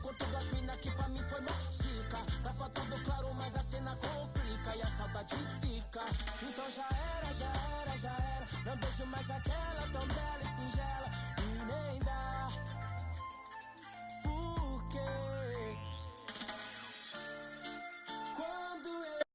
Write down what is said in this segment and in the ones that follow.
com tudo as mina que pra mim foi chica. Tava tudo claro, mas a cena complica e a saudade fica. Então já era, já era, já era. Não beijo mais aquela tão bela e singela. E nem dá. Por quê? Quando eu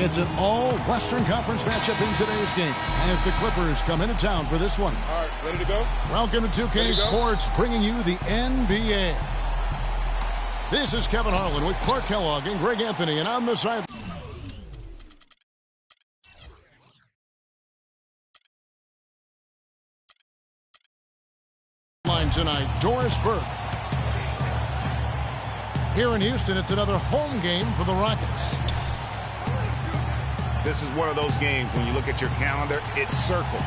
It's an all-Western Conference matchup in today's game as the Clippers come into town for this one. All right, ready to go? Welcome to 2K Sports, bringing you the NBA. This is Kevin Harlan with Clark Kellogg and Greg Anthony, and on the side line tonight, Doris Burke. Here in Houston, it's another home game for the Rockets. This is one of those games when you look at your calendar, it's circled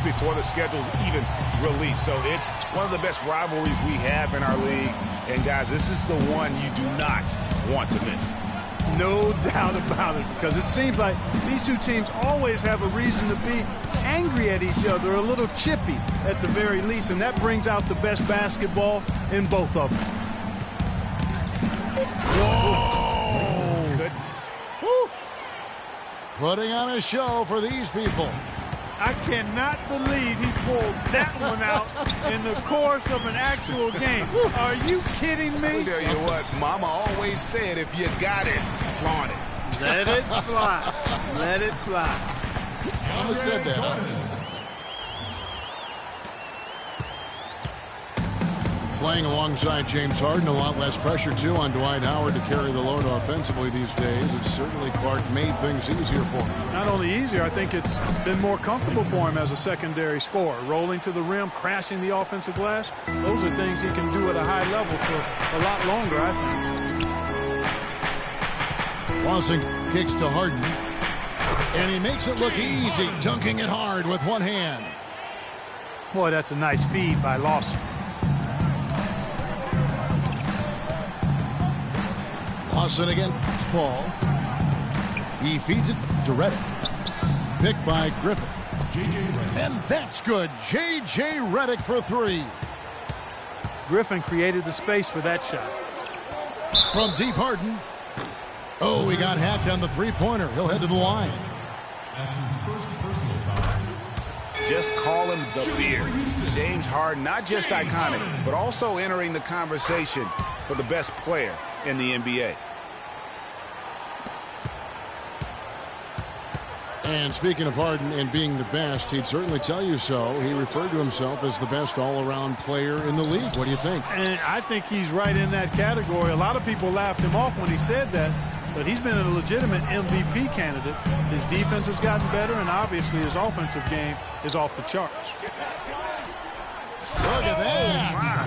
before the schedule's even released. So it's one of the best rivalries we have in our league. And guys, this is the one you do not want to miss. No doubt about it, because it seems like these two teams always have a reason to be angry at each other, a little chippy at the very least, and that brings out the best basketball in both of them. Whoa! Goodness. Woo. Putting on a show for these people. I cannot believe he pulled that one out in the course of an actual game. Are you kidding me? I'll tell you what, Mama always said, if you got it, flaunt it. Let it fly. Let it fly. Mama said that. Playing alongside James Harden, a lot less pressure, too, on Dwight Howard to carry the load offensively these days. It's certainly, Clark, made things easier for him. Not only easier, I think it's been more comfortable for him as a secondary scorer. Rolling to the rim, crashing the offensive glass. Those are things he can do at a high level for a lot longer, I think. Lawson kicks to Harden. And he makes it look easy, dunking it hard with one hand. Boy, that's a nice feed by Lawson. Lawson against Paul. He feeds it to Redick. Picked by Griffin. And that's good. J.J. Redick for three. Griffin created the space for that shot. From deep, Harden. Oh, he got hacked on the three-pointer. He'll head to the line. That's his first personal foul. Just call him the beard. James Harden, not just iconic, but also entering the conversation for the best player in the NBA. And speaking of Harden and being the best, he'd certainly tell you so. He referred to himself as the best all-around player in the league. What do you think? And I think he's right in that category. A lot of people laughed him off when he said that, but he's been a legitimate MVP candidate. His defense has gotten better, and obviously his offensive game is off the charts. Look at that.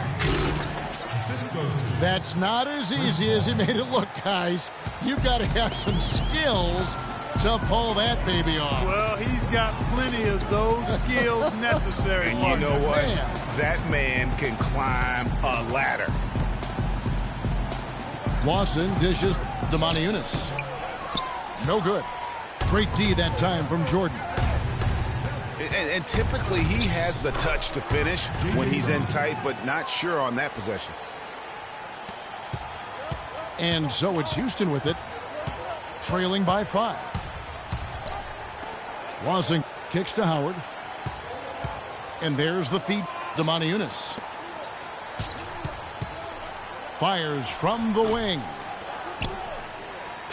That's not as easy as he made it look, guys. You've got to have some skills to pull that baby off. Well, he's got plenty of those skills necessary. And you know what? Man. That man can climb a ladder. Lawson dishes to Moniunas. No good. Great D that time from Jordan. And typically he has the touch to finish when he's in tight, but not sure on that possession. And so it's Houston with it, trailing by 5. Lawson kicks to Howard. And there's the feed to Moniunas. Fires from the wing.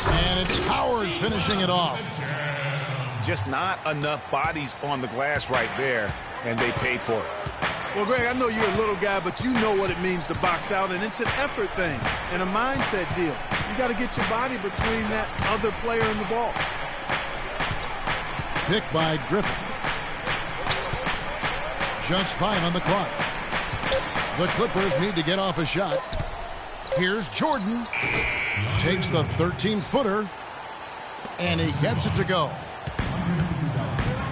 And it's Howard finishing it off. Just not enough bodies on the glass right there, and they paid for it. Well, Greg, I know you're a little guy, but you know what it means to box out, and it's an effort thing and a mindset deal. You got to get your body between that other player and the ball. Picked by Griffin. Just 5 on the clock. The Clippers need to get off a shot. Here's Jordan. Takes the 13-footer, and he gets it to go.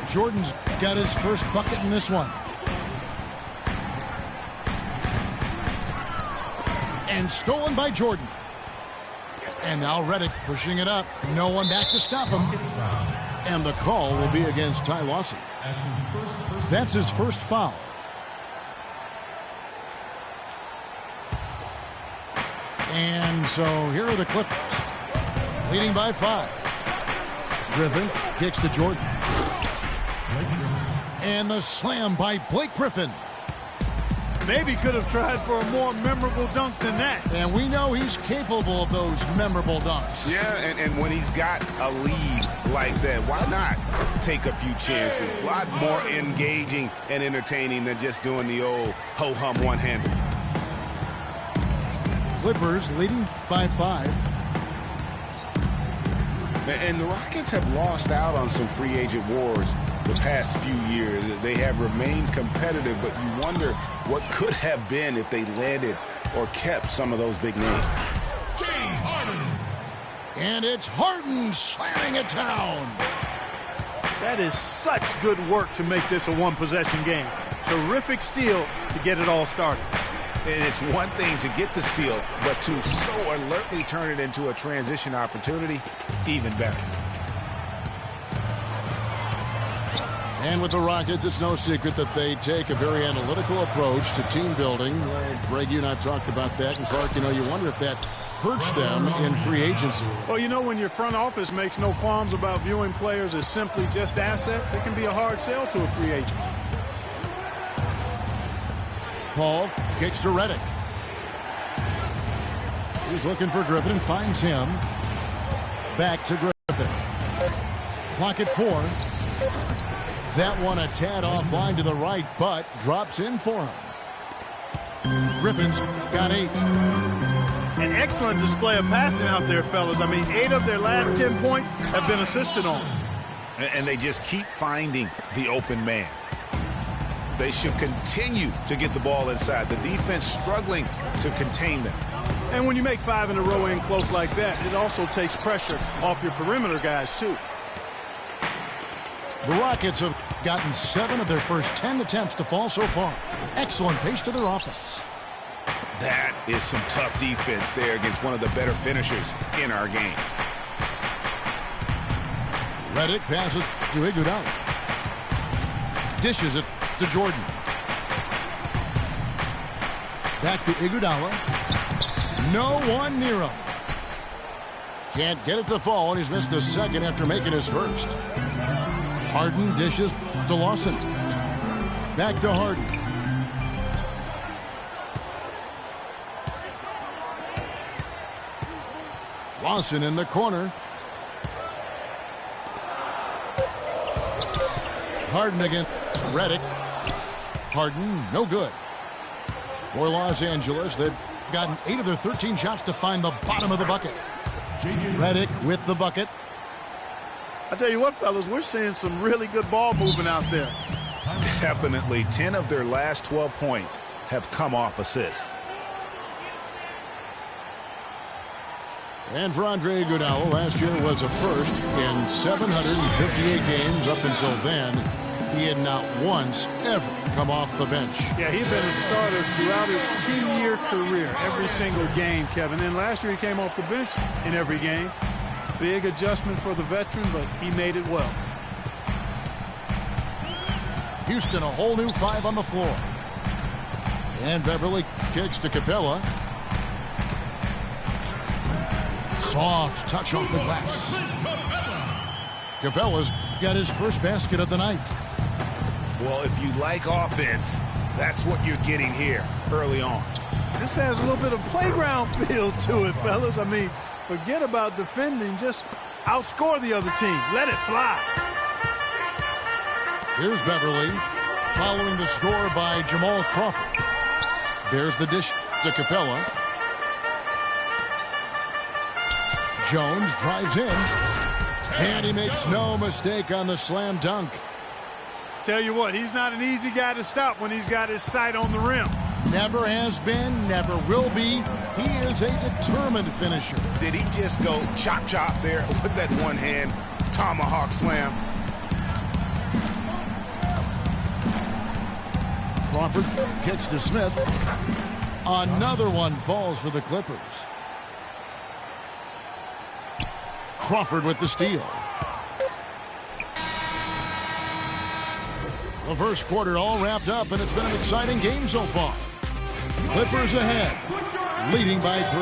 Jordan's got his first bucket in this one. And stolen by Jordan. And now Redick pushing it up. No one back to stop him. And the call will be against Ty Lawson. That's his first foul. And so here are the Clippers. Leading by 5. Griffin kicks to Jordan. And the slam by Blake Griffin. Maybe could have tried for a more memorable dunk than that. And we know he's capable of those memorable dunks. Yeah, and when he's got a lead like that, why not take a few chances? A lot more engaging and entertaining than just doing the old ho-hum one-hander. Clippers leading by 5. And the Rockets have lost out on some free agent wars the past few years. They have remained competitive, but you wonder what could have been if they landed or kept some of those big names. James Harden. And it's Harden slamming it down. That is such good work to make this a one-possession game. Terrific steal to get it all started. And it's one thing to get the steal, but to so alertly turn it into a transition opportunity, even better. And with the Rockets, it's no secret that they take a very analytical approach to team building. Greg, you and I have talked about that. And Clark, you know, you wonder if that hurts them in free agency. Well, you know, when your front office makes no qualms about viewing players as simply just assets, it can be a hard sell to a free agent. Paul kicks to Redick. He's looking for Griffin and finds him. Back to Griffin. Clock at 4. That one a tad offline to the right, but drops in for him. Griffin's got 8. An excellent display of passing out there, fellas. I mean, 8 of their last 10 points have been assisted on. And they just keep finding the open man. They should continue to get the ball inside. The defense struggling to contain them. And when you make 5 in a row in close like that, it also takes pressure off your perimeter guys, too. The Rockets have gotten 7 of their first 10 attempts to fall so far. Excellent pace to their offense. That is some tough defense there against one of the better finishers in our game. Redick passes to Iguodala. Dishes it to Jordan. Back to Iguodala. No one near him. Can't get it to fall, and he's missed the second after making his first. Harden dishes to Lawson. Back to Harden. Lawson in the corner. Harden against Redick. Harden, no good. For Los Angeles, they've gotten 8 of their 13 shots to find the bottom of the bucket. Redick with the bucket. I tell you what, fellas, we're seeing some really good ball movement out there. Definitely. 10 of their last 12 points have come off assists. And for Andre Iguodala, last year was a first in 758 games. Up until then, he had not once ever come off the bench. Yeah, he's been a starter throughout his 10-year career, every single game, Kevin. And last year he came off the bench in every game. Big adjustment for the veteran, but he made it well. Houston, a whole new 5 on the floor. And Beverly kicks to Capella. Soft touch off the glass. Capella's got his first basket of the night. Well, if you like offense, that's what you're getting here early on. This has a little bit of playground feel to it, fellas. I mean, forget about defending. Just outscore the other team. Let it fly. Here's Beverly following the score by Jamal Crawford. There's the dish to Capella. Jones drives in, and he makes no mistake on the slam dunk. Tell you what, he's not an easy guy to stop when he's got his sight on the rim. Never has been, never will be. He is a determined finisher. Did he just go chop chop there with that one hand tomahawk slam? Crawford kicks to Smith. Another one falls for the Clippers. Crawford with the steal. The first quarter all wrapped up, and it's been an exciting game so far. Clippers ahead, leading by 3.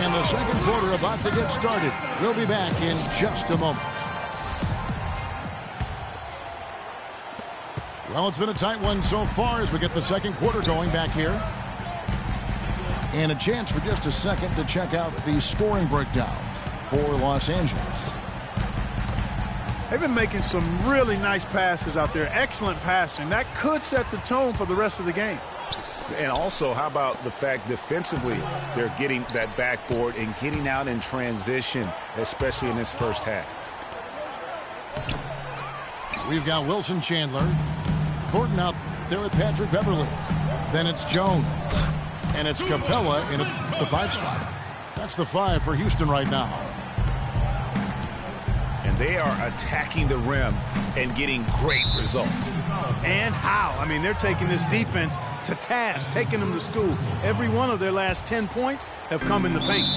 And the second quarter about to get started. We'll be back in just a moment. Well, it's been a tight one so far as we get the second quarter going back here. And a chance for just a second to check out the scoring breakdown for Los Angeles. They've been making some really nice passes out there. Excellent passing. That could set the tone for the rest of the game. And also, how about the fact defensively they're getting that backboard and getting out in transition, especially in this first half. We've got Wilson Chandler. Thornton out there with Patrick Beverly. Then it's Jones. And it's Capella in the 5 spot. That's the 5 for Houston right now. And they are attacking the rim and getting great results. And how? I mean, they're taking this defense to task, taking them to school. Every one of their last 10 points have come in the paint.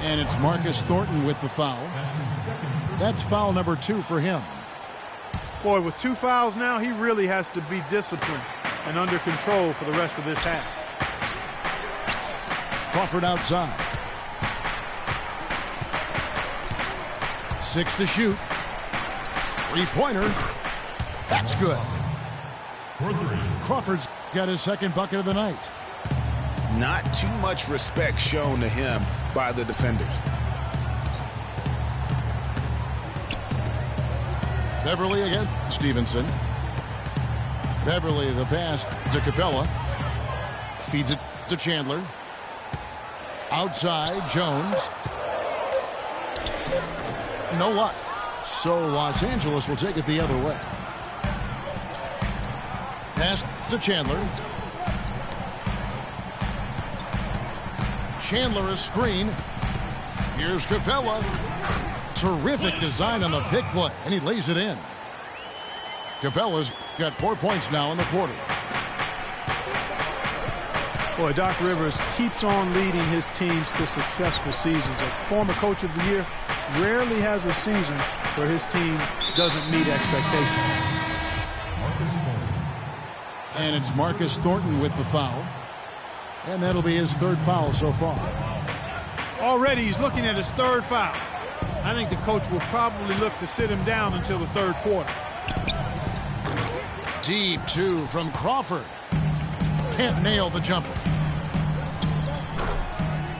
And it's Marcus Thornton with the foul. That's foul number 2 for him. Boy, with 2 fouls now, he really has to be disciplined and under control for the rest of this half. Crawford outside. 6 to shoot. 3-pointer. That's good. Crawford's got his second bucket of the night. Not too much respect shown to him by the defenders. Beverly again. Stevenson. Beverly the pass to Capella. Feeds it to Chandler. Outside, Jones. No luck. So Los Angeles will take it the other way. Pass to Chandler. Chandler a screen. Here's Capella. Terrific design on the pick play, and he lays it in. Capella's got 4 points now in the quarter. Boy, Doc Rivers keeps on leading his teams to successful seasons. A former coach of the year rarely has a season where his team doesn't meet expectations. And it's Marcus Thornton with the foul. And that'll be his 3rd foul so far. Already he's looking at his 3rd foul. I think the coach will probably look to sit him down until the 3rd quarter. Deep 2 from Crawford. Can't nail the jumper.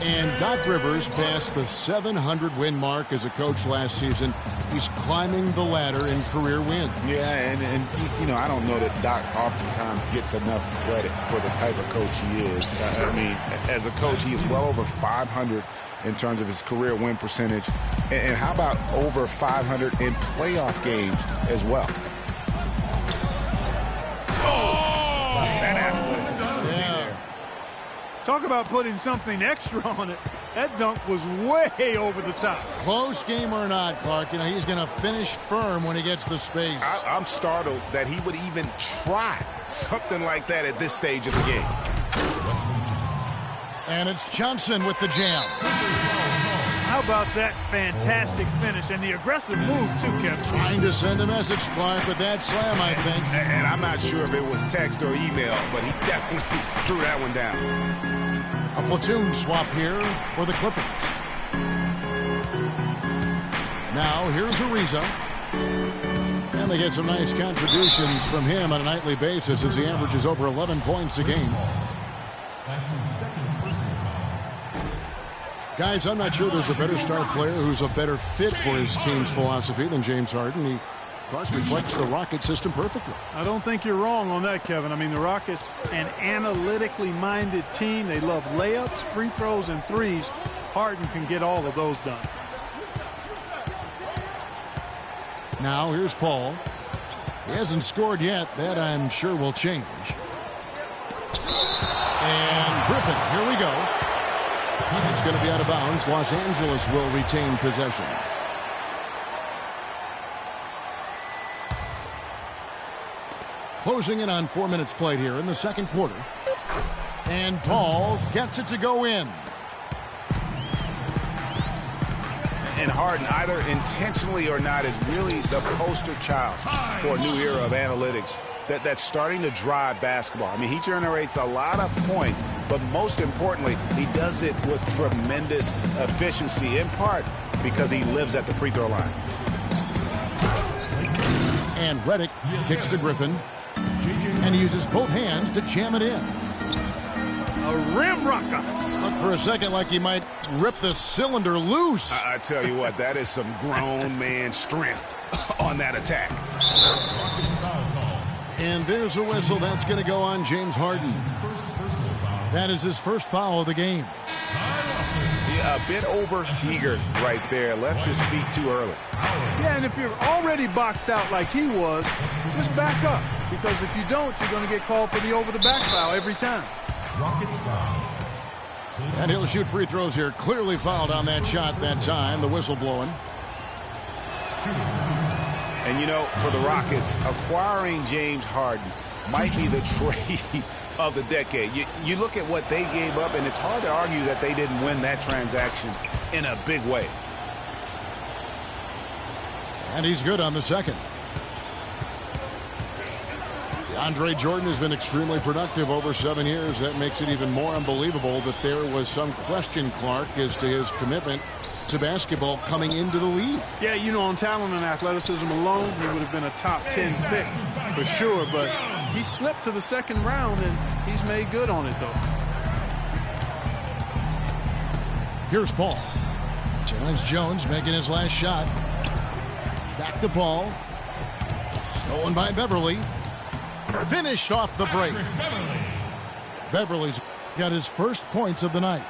And Doc Rivers passed the 700-win mark as a coach last season. He's climbing the ladder in career wins. Yeah, and you know, I don't know that Doc oftentimes gets enough credit for the type of coach he is. I mean, as a coach, he is well over 500 in terms of his career win percentage. And how about over 500 in playoff games as well? Talk about putting something extra on it. That dunk was way over the top. Close game or not, Clark, you know, he's going to finish firm when he gets the space. I'm startled that he would even try something like that at this stage of the game. And it's Johnson with the jam. How about that fantastic finish and the aggressive move, too, Kevin? Trying to send a message, Clark, with that slam, I think. And I'm not sure if it was text or email, but he definitely threw that one down. A platoon swap here for the Clippers. Now, here's Ariza. And they get some nice contributions from him on a nightly basis as he averages over 11 points a game. Guys, I'm not sure there's a better star player who's a better fit for his team's philosophy than James Harden. He, of course, reflects the Rocket system perfectly. I don't think you're wrong on that, Kevin. I mean, the Rockets, an analytically minded team. They love layups, free throws, and threes. Harden can get all of those done. Now, here's Paul. He hasn't scored yet. That, I'm sure, will change. And Griffin, here we go. It's going to be out of bounds. Los Angeles will retain possession. Closing in on 4 minutes played here in the second quarter. And Paul gets it to go in. And Harden, either intentionally or not, is really the poster child for a new era of analytics that's starting to drive basketball. I mean, he generates a lot of points, but most importantly, he does it with tremendous efficiency, in part because he lives at the free throw line. And Redick kicks to Griffin. And he uses both hands to jam it in. A rim rocker. Looked for a second like he might rip the cylinder loose. I tell you what, that is some grown man strength on that attack. And there's a whistle. That's going to go on James Harden. That is his first foul of the game. Yeah, a bit over-eager right there. Left his feet too early. Yeah, and if you're already boxed out like he was, just back up. Because if you don't, you're going to get called for the over-the-back foul every time. Rockets foul. And he'll shoot free throws here. Clearly fouled on that shot that time. The whistle blowing. And, you know, for the Rockets, acquiring James Harden might be the trade of the decade. You look at what they gave up, and it's hard to argue that they didn't win that transaction in a big way. And he's good on the second. DeAndre Jordan has been extremely productive over 7 years. That makes it even more unbelievable that there was some question, Clark, as to his commitment to basketball coming into the league. Yeah, you know, on talent and athleticism alone, he would have been a top 10 pick for sure, but he slipped to the second round, and he's made good on it, though. Here's Paul. Terrence Jones making his last shot. Back to Paul. Stolen by Beverly. Finished off the break. Beverly's got his first points of the night.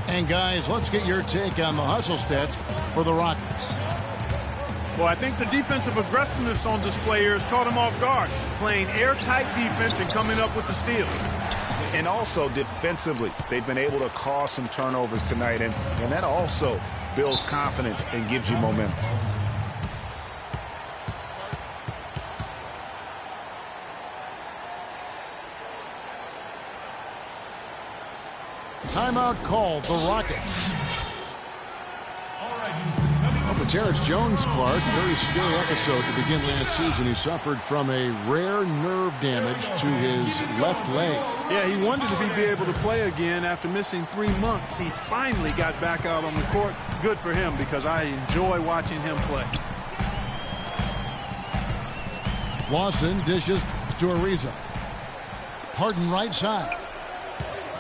And guys, let's get your take on the hustle stats for the Rockets. Well, I think the defensive aggressiveness on display here has caught him off guard, playing airtight defense and coming up with the steals. And also defensively, they've been able to cause some turnovers tonight, and that also builds confidence and gives you momentum. Timeout called, the Rockets. Well, for Terrence Jones, Clark, very scary episode to begin last season. He suffered from a rare nerve damage to his left leg. Yeah, he wondered if he'd be able to play again after missing 3 months. He finally got back out on the court. Good for him, because I enjoy watching him play. Lawson dishes to Ariza. Harden right side.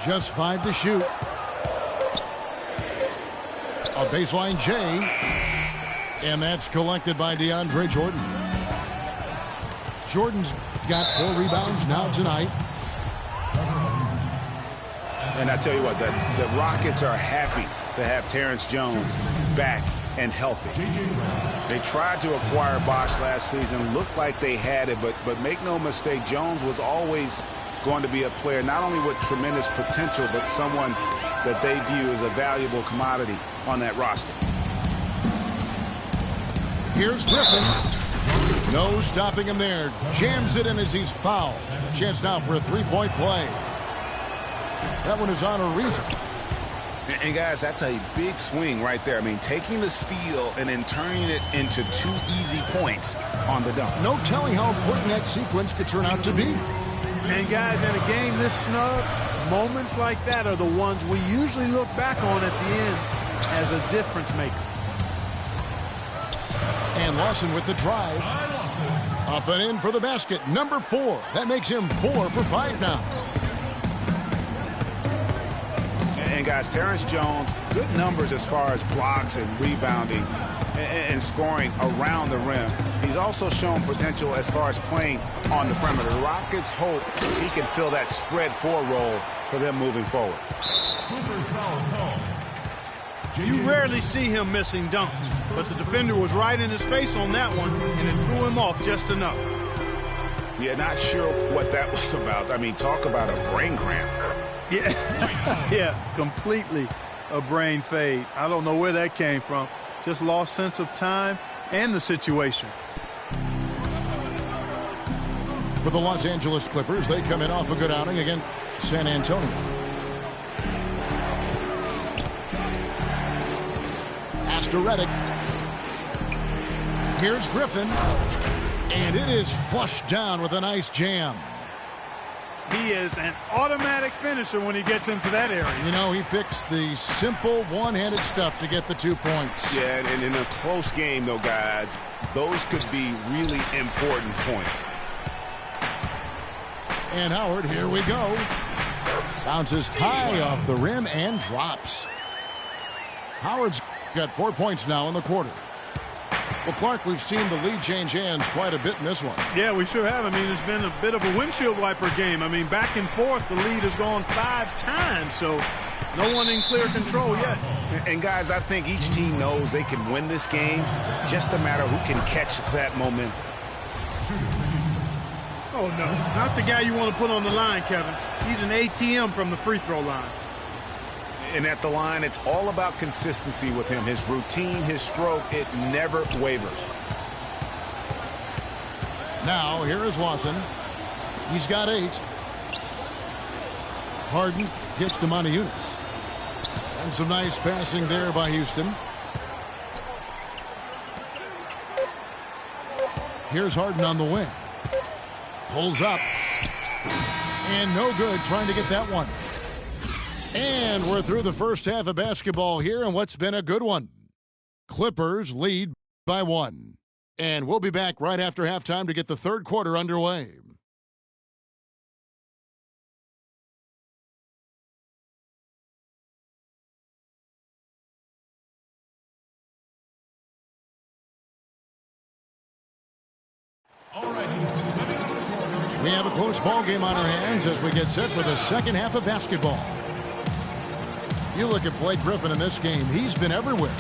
Just 5 to shoot. A baseline J. And that's collected by DeAndre Jordan. Jordan's got 4 rebounds now tonight. And I tell you what, the Rockets are happy to have Terrence Jones back and healthy. They tried to acquire Bosh last season. Looked like they had it, but make no mistake, Jones was always going to be a player not only with tremendous potential, but someone that they view as a valuable commodity on that roster. Here's Griffin. No stopping him there. Jams it in as he's fouled. Chance now for a 3-point play. That one is on Ariza. And guys, that's a big swing right there. I mean, taking the steal and then turning it into 2 easy points on the dunk. No telling how important that sequence could turn out to be. And guys, in a game this snug, moments like that are the ones we usually look back on at the end as a difference maker. And Lawson with the drive. Up and in for the basket. Number 4. That makes him 4 for 5 now. And guys, Terrence Jones, good numbers as far as blocks and rebounding and scoring around the rim. He's also shown potential as far as playing on the perimeter. The Rockets hope he can fill that spread 4 role for them moving forward. You rarely see him missing dunks, but the defender was right in his face on that one, and it threw him off just enough. Yeah, not sure what that was about. I mean, talk about a brain cramp. Yeah, yeah, completely a brain fade. I don't know where that came from. Just lost sense of time and the situation. For the Los Angeles Clippers, they come in off a good outing against San Antonio. Pass to Redick. Here's Griffin. And it is flushed down with a nice jam. He is an automatic finisher when he gets into that area. You know, he fixed the simple one-handed stuff to get the 2 points. Yeah, and in a close game, though, guys, those could be really important points. And Howard, here we go. Bounces high off the rim and drops. Howard's got 4 points now in the quarter. Well, Clark, we've seen the lead change hands quite a bit in this one. Yeah, we sure have. I mean, it's been a bit of a windshield wiper game. I mean, back and forth, the lead has gone 5 times, so no one in clear control yet. And, guys, I think each team knows they can win this game. Just a matter who can catch that momentum. Oh, no. This is not the guy you want to put on the line, Kevin. He's an ATM from the free throw line. And at the line, it's all about consistency with him. His routine, his stroke, it never wavers. Now, here is Lawson. He's got 8. Harden gets to Montejunas. And some nice passing there by Houston. Here's Harden on the wing. Pulls up. And no good trying to get that one. And we're through the first half of basketball here in what's been a good one. Clippers lead by 1. And we'll be back right after halftime to get the third quarter underway. We have a close ball game on our hands as we get set for the second half of basketball. You look at Blake Griffin in this game, he's been everywhere.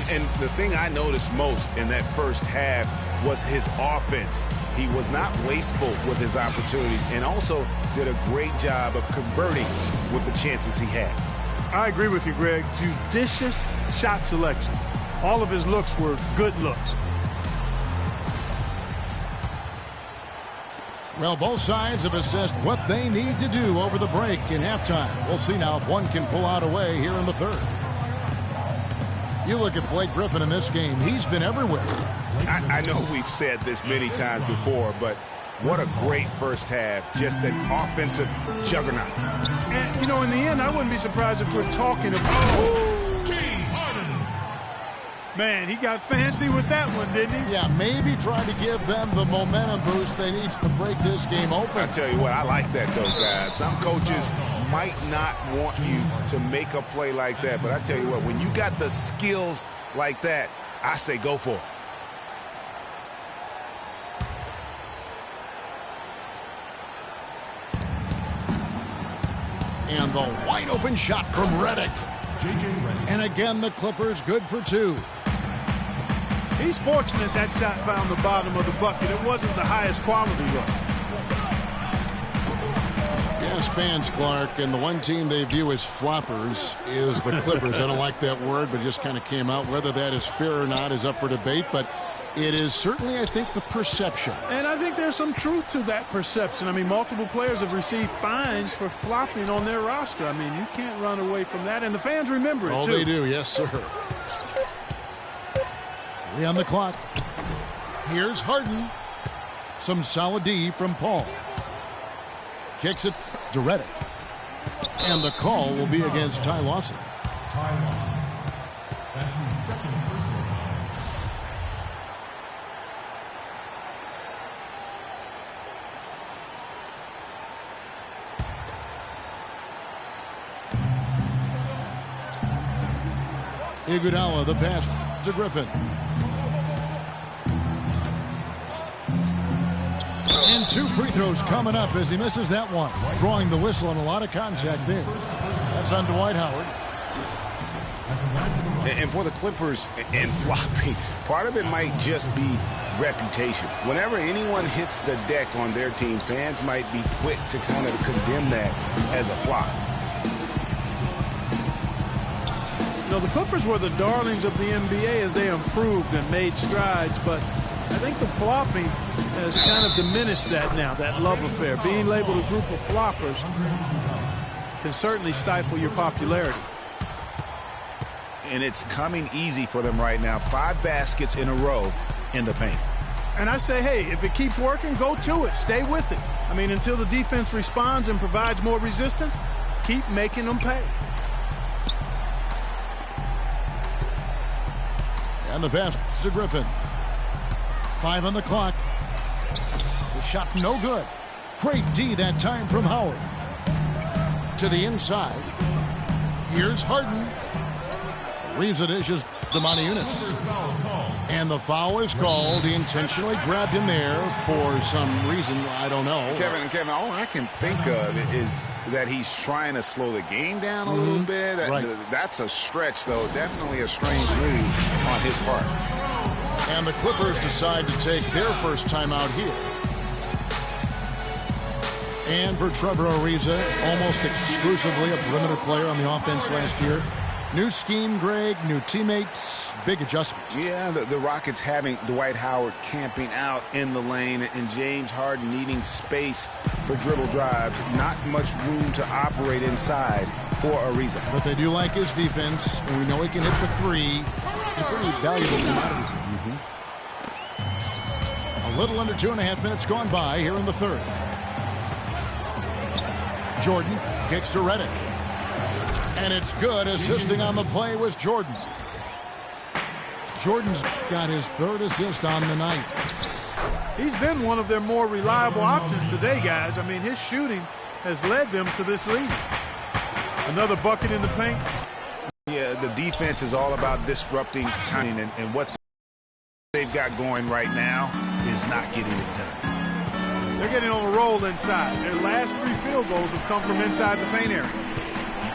And the thing I noticed most in that first half was his offense. He was not wasteful with his opportunities and also did a great job of converting with the chances he had. I agree with you, Greg. Judicious shot selection. All of his looks were good looks. Well, both sides have assessed what they need to do over the break in halftime. We'll see now if one can pull out a way here in the third. You look at Blake Griffin in this game, he's been everywhere. I know we've said this many times before, but what a great first half. Just an offensive juggernaut. And, you know, in the end, I wouldn't be surprised if we're talking about... Man, he got fancy with that one, didn't he? Yeah, maybe trying to give them the momentum boost they need to break this game open. I tell you what, I like that, though, guys. Some coaches might not want you to make a play like that, but I tell you what, when you got the skills like that, I say go for it. And the wide open shot from Redick. And again, the Clippers good for 2. He's fortunate that shot found the bottom of the bucket. It wasn't the highest quality look. Yes, fans, Clark, and the one team they view as floppers is the Clippers. I don't like that word, but just kind of came out. Whether that is fair or not is up for debate, but it is certainly, I think, the perception. And I think there's some truth to that perception. I mean, multiple players have received fines for flopping on their roster. I mean, you can't run away from that, and the fans remember it, too. Oh, they do, yes, sir. 3 on the clock. Here's Harden. Some solid D from Paul. Kicks it to Redick. And the call will be against Ty Lawson. Ty Lawson. That's his second personal foul. Iguodala, the pass to Griffin. And 2 free throws coming up as he misses that one. Drawing the whistle and a lot of contact there. That's on Dwight Howard. And for the Clippers and flopping, part of it might just be reputation. Whenever anyone hits the deck on their team, fans might be quick to kind of condemn that as a flop. You know, the Clippers were the darlings of the NBA as they improved and made strides, but I think the flopping has kind of diminished that now, that love affair. Being labeled a group of floppers can certainly stifle your popularity. And it's coming easy for them right now. 5 baskets in a row in the paint. And I say, hey, if it keeps working, go to it. Stay with it. I mean, until the defense responds and provides more resistance, keep making them pay. And the pass to Griffin. 5 on the clock. The shot no good. Great D that time from Howard. To the inside. Here's Harden. Leaves the dishes to Montiunas. And the foul is called. He intentionally grabbed him there for some reason. I don't know. Kevin, all I can think of is that he's trying to slow the game down a little bit. That's a stretch, though. Definitely a strange move on his part. And the Clippers decide to take their first timeout here. And for Trevor Ariza, almost exclusively a perimeter player on the offense last year. New scheme, Greg, new teammates, big adjustment. Yeah, the Rockets having Dwight Howard camping out in the lane and James Harden needing space for dribble drives. Not much room to operate inside for Ariza. But they do like his defense, and we know he can hit the three. It's a pretty valuable commodity. A little under 2.5 minutes gone by here in the third. Jordan kicks to Redick. And it's good. Assisting on the play was Jordan. Jordan's got his third assist on the night. He's been one of their more reliable options today, guys. I mean, his shooting has led them to this lead. Another bucket in the paint. Yeah, the defense is all about disrupting timing, and what they've got going right now is not getting it done. They're getting on a roll inside. Their last 3 field goals have come from inside the paint area.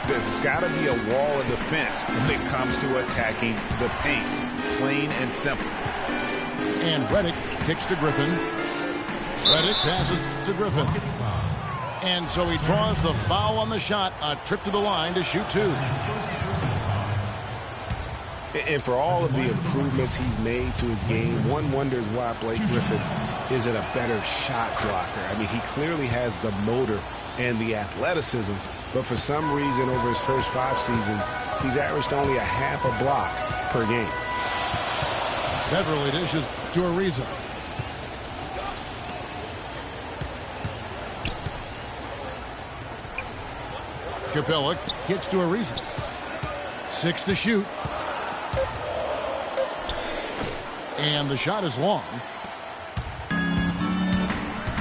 There's got to be a wall of defense when it comes to attacking the paint. Plain and simple. And Redick kicks to Griffin. Redick passes to Griffin. And so he draws the foul on the shot. A trip to the line to shoot 2. And for all of the improvements he's made to his game, one wonders why Blake Griffin isn't a better shot blocker. I mean, he clearly has the motor and the athleticism, but for some reason over his first 5 seasons, he's averaged only a half a block per game. Beverly dishes to Ariza. Capella kicks to Ariza. 6 to shoot. And the shot is long.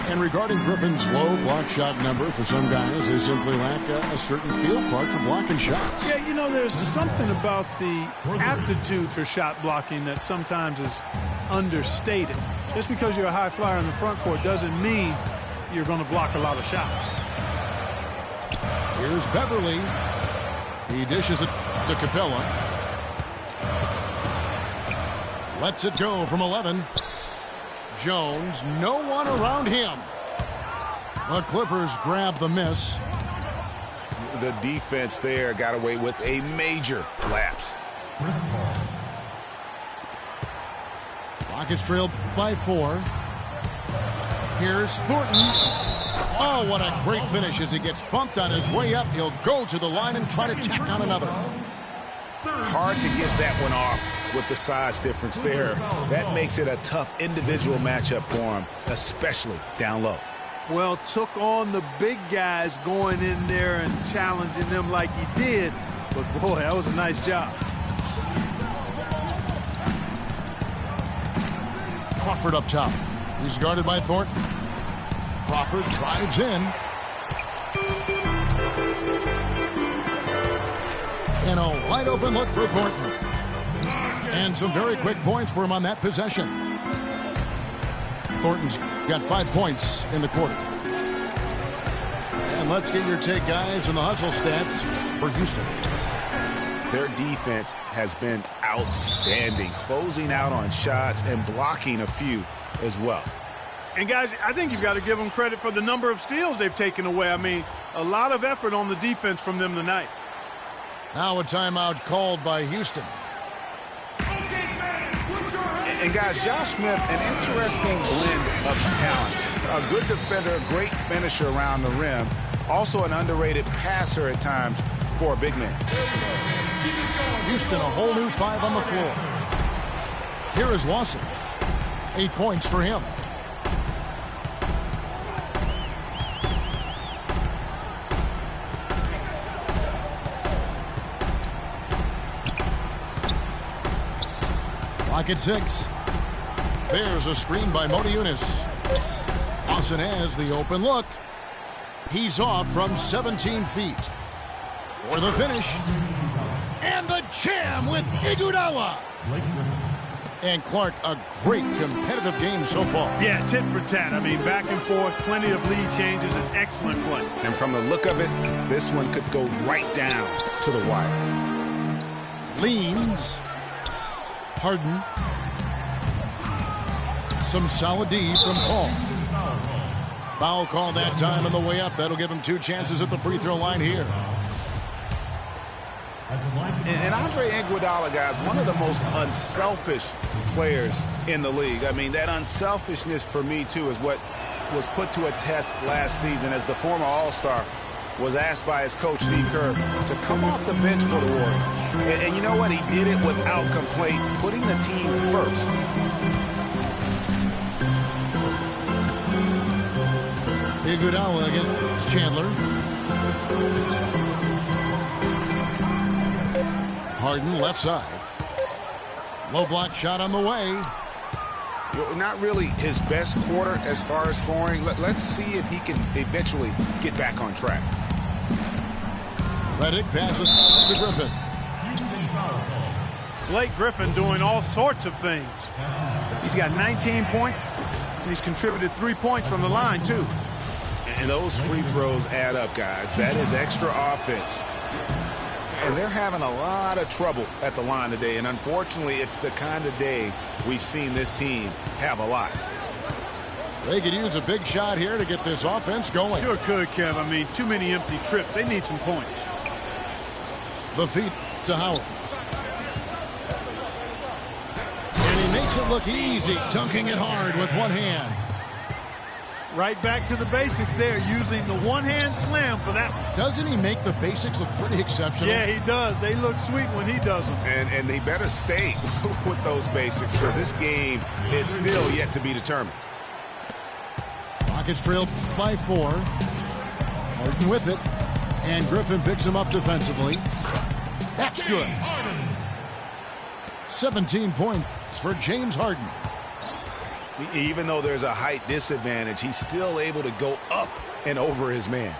And regarding Griffin's low block shot number, for some guys, they simply lack a certain feel, Clark, for blocking shots. Yeah, you know, there's something about the aptitude for shot blocking that sometimes is understated. Just because you're a high flyer in the front court doesn't mean you're going to block a lot of shots. Here's Beverly. He dishes it to Capella. Lets it go from 11. Jones, no one around him. The Clippers grab the miss. The defense there got away with a major lapse. Rockets trailed by 4. Here's Thornton. Oh, what a great finish as he gets bumped on his way up. He'll go to the line and try to tack on another. Hard to get that one off with the size difference there. That makes it a tough individual matchup for him, especially down low. Well, took on the big guys going in there and challenging them like he did. But, boy, that was a nice job. Crawford up top. He's guarded by Thornton. Crawford drives in. And a wide open look for Thornton. And some very quick points for him on that possession. Thornton's got 5 points in the quarter. And let's get your take, guys, on the hustle stats for Houston. Their defense has been outstanding, closing out on shots and blocking a few as well. And, guys, I think you've got to give them credit for the number of steals they've taken away. I mean, a lot of effort on the defense from them tonight. Now a timeout called by Houston. And guys, Josh Smith, an interesting blend of talents. A good defender, a great finisher around the rim. Also an underrated passer at times for a big man. Houston, a whole new 5 on the floor. Here is Lawson. 8 points for him. Clock at 6. There's a screen by Modiunas. Lawson has the open look. He's off from 17 feet. For the finish. And the jam with Iguodala. And Clark, a great competitive game so far. Yeah, tit for tat. I mean, back and forth, plenty of lead changes, and excellent play. And from the look of it, this one could go right down to the wire. Leans. Harden. Some solid D from Paul. Foul call that time on the way up. That'll give him 2 chances at the free throw line here. And Andre Iguodala, guys, one of the most unselfish players in the league. I mean, that unselfishness for me, too, is what was put to a test last season as the former All-Star was asked by his coach, Steve Kerr, to come off the bench for the Warriors. And you know what? He did it without complaint, putting the team first. Iguodala against Chandler. Harden left side. Low block shot on the way. Not really his best quarter as far as scoring. Let's see if he can eventually get back on track. Redick passes to Griffin. Blake Griffin doing all sorts of things. He's got 19 points, and he's contributed 3 points from the line, too. And those free throws add up, guys. That is extra offense. And they're having a lot of trouble at the line today. And unfortunately, it's the kind of day we've seen this team have a lot. They could use a big shot here to get this offense going. Sure could, Kev. I mean, too many empty trips. They need some points. The feet to Howard. And he makes it look easy, dunking it hard with one hand. Right back to the basics there, using the one-hand slam for that. Doesn't he make the basics look pretty exceptional? Yeah, he does. They look sweet when he does them. And they better stay with those basics, because this game is still yet to be determined. Rockets trailed by 4. Harden with it. And Griffin picks him up defensively. That's good. 17 points for James Harden. Even though there's a height disadvantage, he's still able to go up and over his man.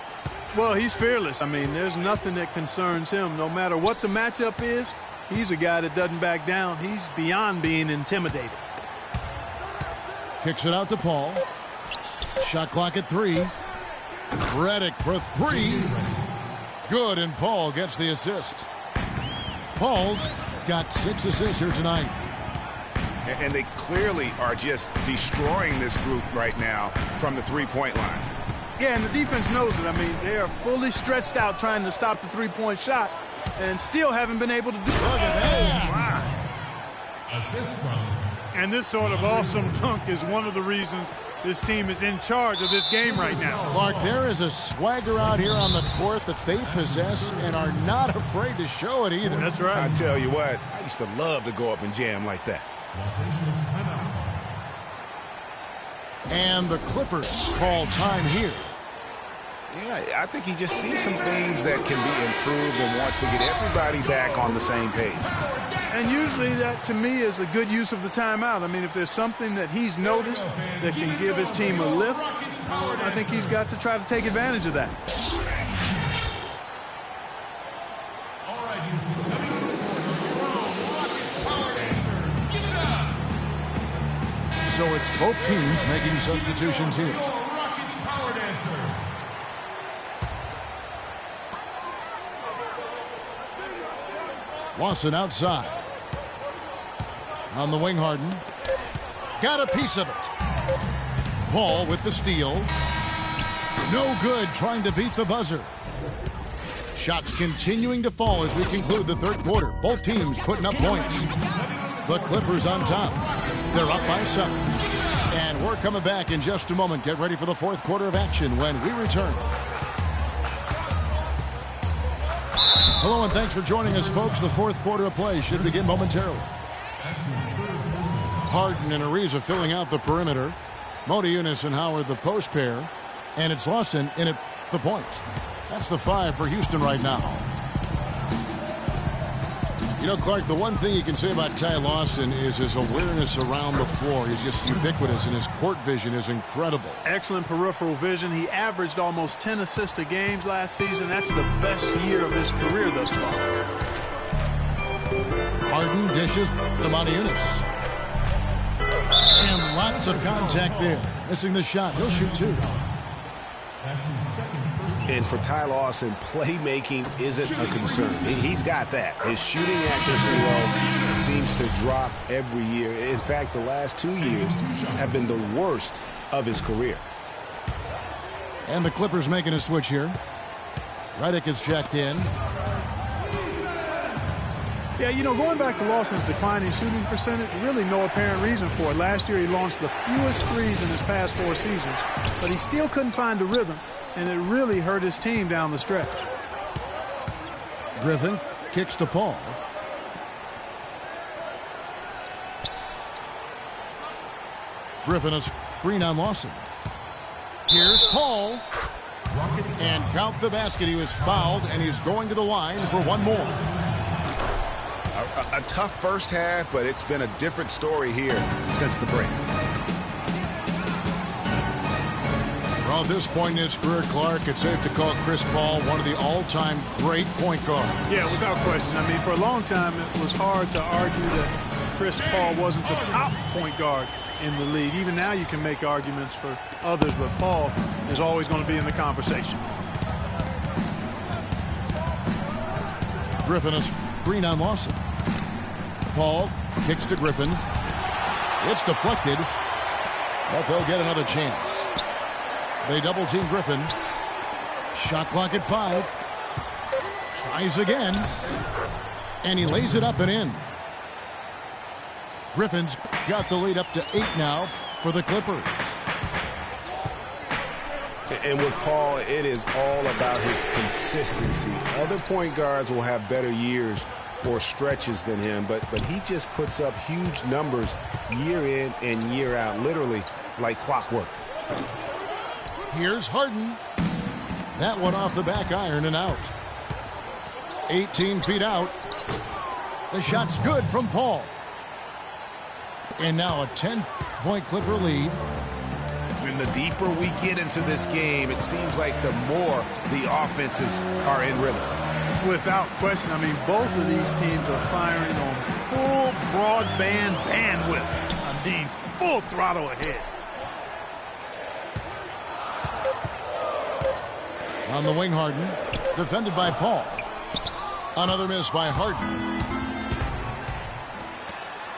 Well, he's fearless. I mean, there's nothing that concerns him. No matter what the matchup is, he's a guy that doesn't back down. He's beyond being intimidated. Kicks it out to Paul. Shot clock at 3. Redick for 3. Good, and Paul gets the assist. Paul's got 6 assists here tonight. And they clearly are just destroying this group right now from the three-point line. Yeah, and the defense knows it. I mean, they are fully stretched out trying to stop the three-point shot and still haven't been able to do it. Look at that. Assist from. And this sort of awesome dunk is one of the reasons this team is in charge of this game right now. Clark, there is a swagger out here on the court that they possess and are not afraid to show it either. That's right. I tell you what, I used to love to go up and jam like that. Los Angeles timeout. And the Clippers call time here. Yeah, I think he just sees some things that can be improved and wants to get everybody back on the same page. And usually that, to me, is a good use of the timeout. I mean, if there's something that he's noticed that can give his team a lift, I think he's got to try to take advantage of that. All right, Houston, coming to the court, Rockets power dancers. Give it up. So it's both teams making substitutions here. Rockets power dancers. Lawson outside. On the wing, Harden. Got a piece of it. Paul with the steal. No good, trying to beat the buzzer. Shots continuing to fall as we conclude the third quarter. Both teams putting up points. The Clippers on top. They're up by 7. And we're coming back in just a moment. Get ready for the fourth quarter of action when we return. Hello and thanks for joining us, folks. The fourth quarter of play should begin momentarily. That's his third personal Harden and Ariza filling out the perimeter. Modiunas and Howard the post pair. And it's Lawson in at the point. That's the 5 for Houston right now. You know, Clark, the one thing you can say about Ty Lawson is his awareness around the floor. He's just ubiquitous, and his court vision is incredible. Excellent peripheral vision. He averaged almost 10 assists a game last season. That's the best year of his career thus far. Harden dishes to Modiunas. And lots of contact there. Missing the shot. He'll shoot 2. That's his second. And for Ty Lawson, playmaking isn't a concern. He's got that. His shooting accuracy level seems to drop every year. In fact, the last 2 years have been the worst of his career. And the Clippers making a switch here. Redick is checked in. Yeah, you know, going back to Lawson's declining shooting percentage, really no apparent reason for it. Last year he launched the fewest threes in his past 4 seasons, but he still couldn't find the rhythm, and it really hurt his team down the stretch. Griffin kicks to Paul. Griffin a screen on Lawson. Here's Paul. And count the basket. He was fouled, and he's going to the line for one more. A tough first half, but it's been a different story here since the break. Well, at this point in his career, Clark, it's safe to call Chris Paul one of the all-time great point guards. Yeah, without question. I mean, for a long time, it was hard to argue that Chris Paul wasn't the top point guard in the league. Even now, you can make arguments for others, but Paul is always going to be in the conversation. Griffin a screen on Lawson. Paul kicks to Griffin. It's deflected, but they'll get another chance. They double team Griffin. Shot clock at 5. Tries again. And he lays it up and in. Griffin's got the lead up to 8 now for the Clippers. And with Paul, it is all about his consistency. Other point guards will have better years or stretches than him, but he just puts up huge numbers year in and year out, literally like clockwork. Here's Harden. That one off the back iron and out. 18 feet out. The shot's good from Paul. And now a 10-point Clipper lead. And the deeper we get into this game, it seems like the more the offenses are in rhythm. Without question. I mean, both of these teams are firing on full broadband bandwidth. I mean, full throttle ahead. On the wing, Harden. Defended by Paul. Another miss by Harden.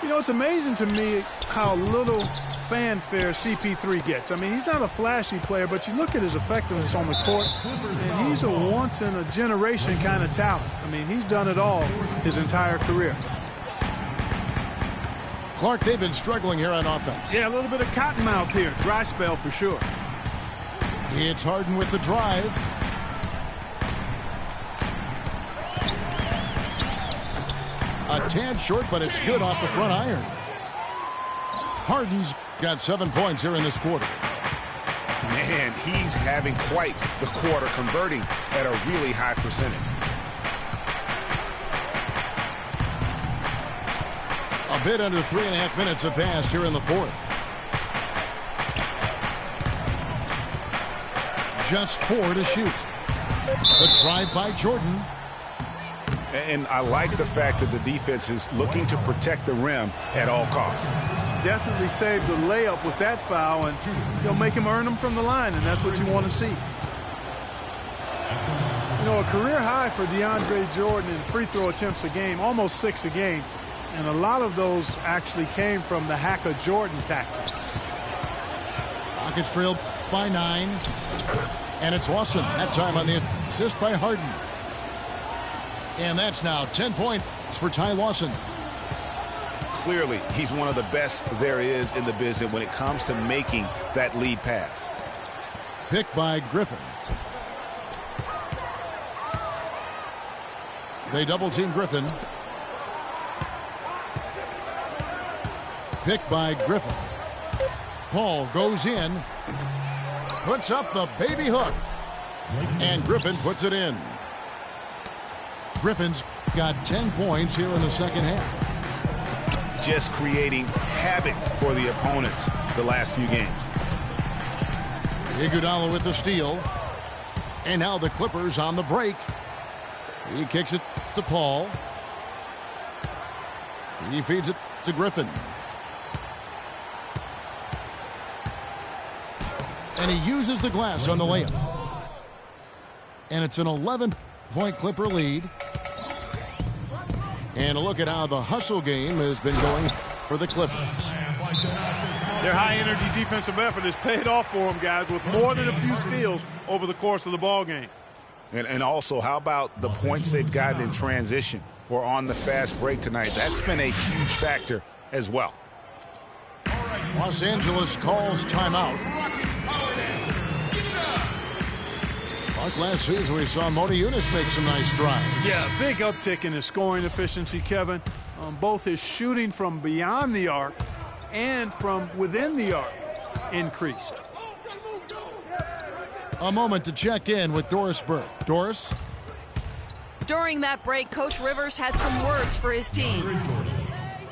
You know, it's amazing to me how little fanfare CP3 gets. I mean, he's not a flashy player, but you look at his effectiveness on the court, and he's a once-in-a-generation kind of talent. I mean, he's done it all his entire career. Clark, they've been struggling here on offense. Yeah, a little bit of cottonmouth here. Dry spell for sure. It's Harden with the drive. A tad short, but it's good off the front iron. Harden's got 7 points here in this quarter. Man, he's having quite the quarter, converting at a really high percentage. A bit under 3.5 minutes have passed here in the fourth. Just 4 to shoot. The drive by Jordan. And I like the fact that the defense is looking to protect the rim at all costs. Definitely saved the layup with that foul, and he'll make him earn them from the line, and that's what you want to see. You know, a career high for DeAndre Jordan in free throw attempts a game, almost 6 a game, and a lot of those actually came from the hack of Jordan tactic. Rockets trailed by 9, and it's Lawson, that time on the assist by Harden. And that's now 10 points for Ty Lawson. Clearly, he's one of the best there is in the business when it comes to making that lead pass. Picked by Griffin. They double team Griffin. pick by Griffin. Paul goes in, puts up the baby hook, and Griffin puts it in. Griffin's got 10 points here in the second half. Just creating havoc for the opponents the last few games. Iguodala with the steal. And now the Clippers on the break. He kicks it to Paul. He feeds it to Griffin. And he uses the glass on the layup. And it's an 11-point Clipper lead. And a look at how the hustle game has been going for the Clippers. Their high-energy defensive effort has paid off for them, guys, with more than a few steals over the course of the ball game. And also, how about the points they've gotten in transition or on the fast break tonight? That's been a huge factor as well. Los Angeles calls timeout. Like last season, we saw Mota Eunice make some nice drives. Yeah, big uptick in his scoring efficiency, Kevin. Both his shooting from beyond the arc and from within the arc increased. A moment to check in with Doris Burke. Doris? During that break, Coach Rivers had some words for his team.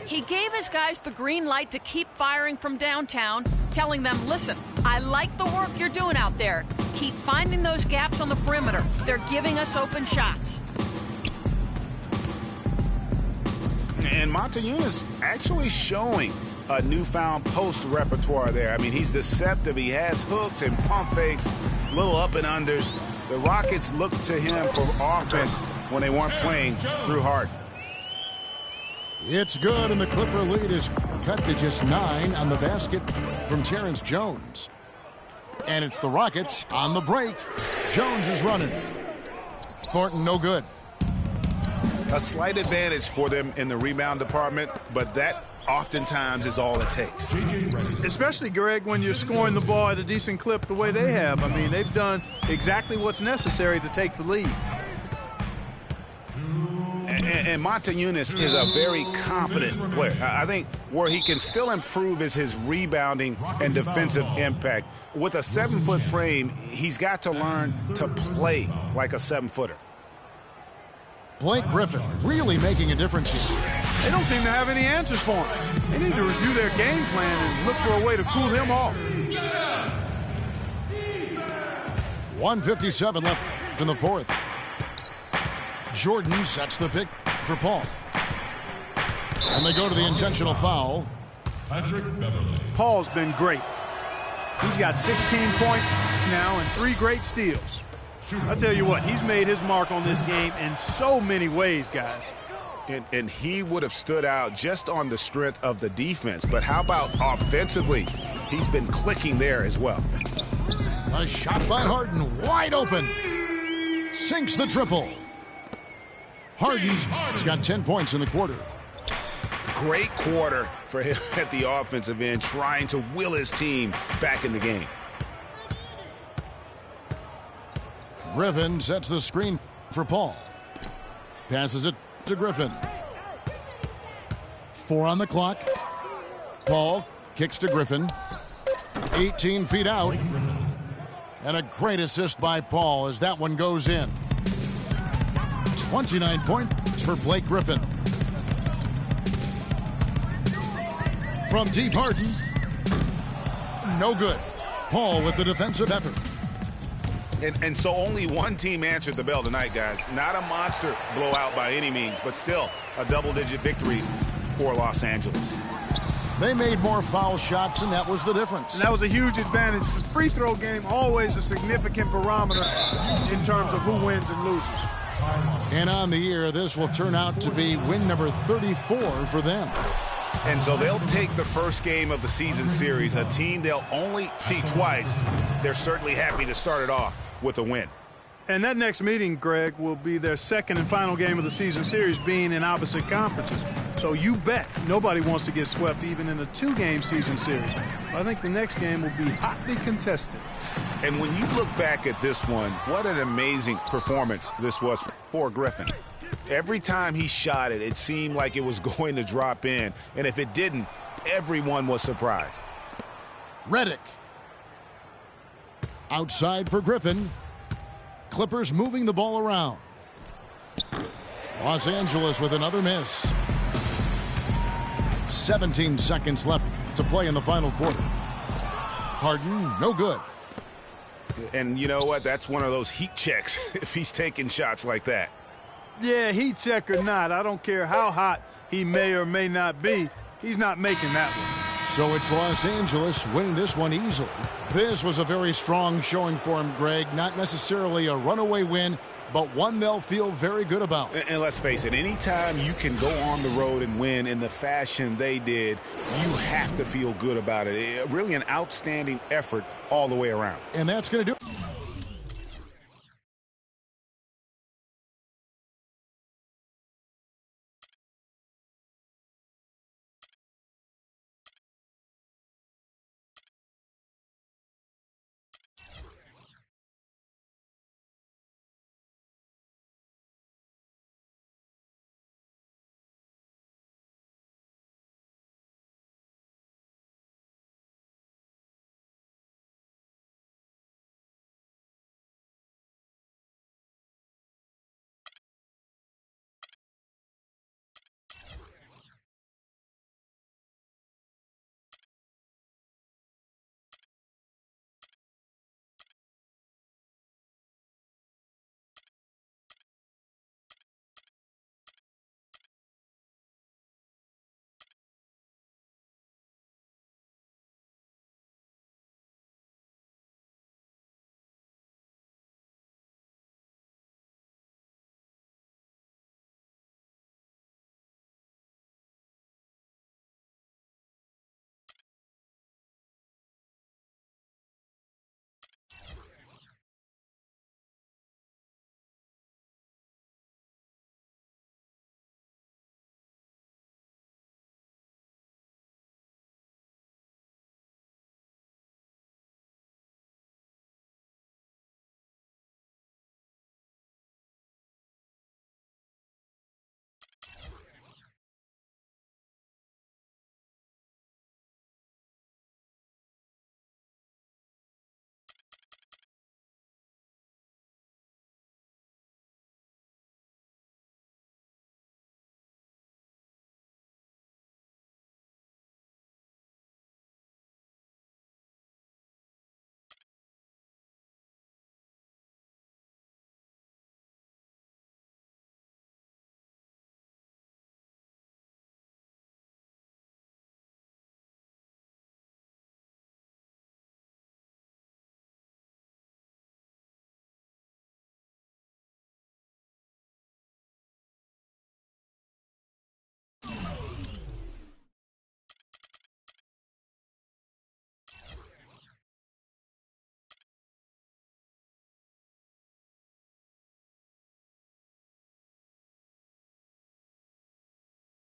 He gave his guys the green light to keep firing from downtown, telling them, listen, I like the work you're doing out there. Keep finding those gaps on the perimeter. They're giving us open shots. And Mota Eunice actually showing a newfound post repertoire there. I mean, he's deceptive. He has hooks and pump fakes, little up and unders. The Rockets looked to him for offense when they weren't playing through Harden. It's good, and the Clipper lead is cut to just 9 on the basket from Terrence Jones. And it's the Rockets on the break. Jones is running. Thornton, no good. A slight advantage for them in the rebound department, but that oftentimes is all it takes. Especially, Greg, when you're scoring the ball at a decent clip the way they have. I mean, they've done exactly what's necessary to take the lead. And Mota Eunice is a very confident player. I think where he can still improve is his rebounding and defensive impact. With a 7-foot frame, he's got to learn to play like a 7-footer. Blake Griffin really making a difference here. They don't seem to have any answers for him. They need to review their game plan and look for a way to cool him off. 1:57 left in the fourth. Jordan sets the pick for Paul. And they go to the intentional foul. Paul's been great. He's got 16 points now and 3 great steals. I tell you what, he's made his mark on this game in so many ways, guys. And he would have stood out just on the strength of the defense. But how about offensively? He's been clicking there as well. A shot by Harden, wide open. Sinks the triple. Harden's got 10 points in the quarter. Great quarter for him at the offensive end, trying to will his team back in the game. Griffin sets the screen for Paul. Passes it to Griffin. 4 on the clock. Paul kicks to Griffin. 18 feet out. And a great assist by Paul as that one goes in. 29 points for Blake Griffin. From deep, Harden. No good. Paul with the defensive effort. And so only one team answered the bell tonight, guys. Not a monster blowout by any means, but still a double-digit victory for Los Angeles. They made more foul shots, and that was the difference. And that was a huge advantage. The free throw game always a significant barometer in terms of who wins and loses. And on the year, this will turn out to be win number 34 for them. And so they'll take the first game of the season series, a team they'll only see twice. They're certainly happy to start it off with a win. And that next meeting, Greg, will be their second and final game of the season series, being in opposite conferences. So you bet nobody wants to get swept even in a 2-game season series. I think the next game will be hotly contested. And when you look back at this one, what an amazing performance this was for Griffin. Every time he shot it, it seemed like it was going to drop in. And if it didn't, everyone was surprised. Reddick. Outside for Griffin. Clippers moving the ball around. Los Angeles with another miss. 17 seconds left to play in the final quarter. Harden, no good. And you know what? That's one of those heat checks if he's taking shots like that. Yeah, heat check or not, I don't care how hot he may or may not be, he's not making that one. So it's Los Angeles winning this one easily. This was a very strong showing for him, Greg. Not necessarily a runaway win, but one they'll feel very good about. And let's face it, anytime you can go on the road and win in the fashion they did, you have to feel good about it. Really an outstanding effort all the way around. And that's going to do it.